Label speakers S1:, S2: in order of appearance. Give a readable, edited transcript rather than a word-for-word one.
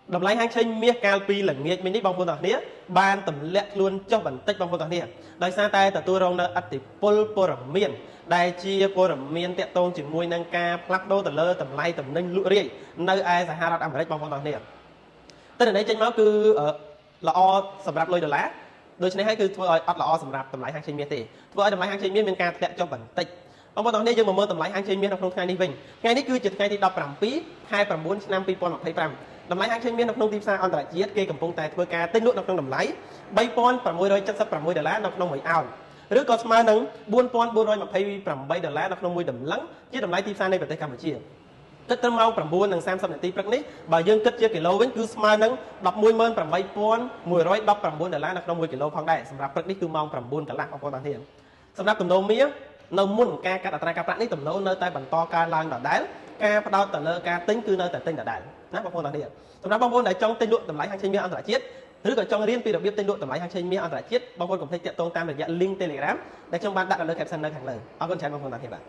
S1: Đầm lái hang chênh miết cao pi là nghiệt mình đi bong phun tỏ nia ban tầm lẹ luôn cho bản tích bong phun tỏ nia đời xa tay tờ tu rong nợ ắt thì pol miền đại chia miền tẹt tôn chỉ môi nâng ca plak đô tờ lơ tầm lay tầm ninh lụa riêng nơi ai giải hai làm bong phun tỏ nia tên ở đây trên máu cứ là o sầm rạp lôi đồ lá đôi chân này hay cứ thua ơi là o sầm rạp tầm lái hang chênh miết thì thua ơi tầm lái hang chênh miết miền ca tẹt cho bản tích bong phun tỏ nia dương mà mơ tầm lái hang chênh miết trong ngày đi vinh ngàyนี้คือจุดngàyที่10 2 9 năm 2025តម្លៃហាងជើងមាននៅក្នុងទីផ្សារអន្តរជាតិគេកំពុងតែធ្វើការទិញលក់នៅក្នុងតម្លៃ$3,676នៅក្នុង1អោនឬក៏ស្មើនឹង$4,428នៅក្នុង1តម្លឹងជាតម្លៃទីផ្សារនៃប្រទេសកម្ពុជាគិតត្រឹមម៉ោង9:30នាទីព្រឹកនេះបើយើងគិតជាគីឡូវិញគឺស្មើនឹង$118,119នៅក្នុង1គីឡូផងដែរសម្រាប់ព្រឹកនេះគឺម៉ោង9កន្លះបងប្អូនទាំងគ្នាសម្រាប់ទំនោរមាសនៅមុនការកាត់អត្រាការប្រាក់នេះទំនោរនៅតែបន្តកើនឡើងដដែលការផ្ដោតទៅលើការទិញគឺនៅតែទិញដដែលណាបងប្អូនទាំងគ្នាសម្រាប់បងប្អូនដែលចង់ទិញលក់តម្លៃហាងជើងមាសអន្តរជាតិឬក៏ចង់រៀនពីរបៀបទិញលក់តម្លៃហាងជើងមាសអន្តរជាតិបងប្អូនកុំភ្លេចទាក់ទងតាមរយៈ link Telegram ដែលខ្ញុំបានដាក់នៅលើ caption នៅខាងលើអរគុណច្រើនបងប្អូនទាំងគ្នាបាទ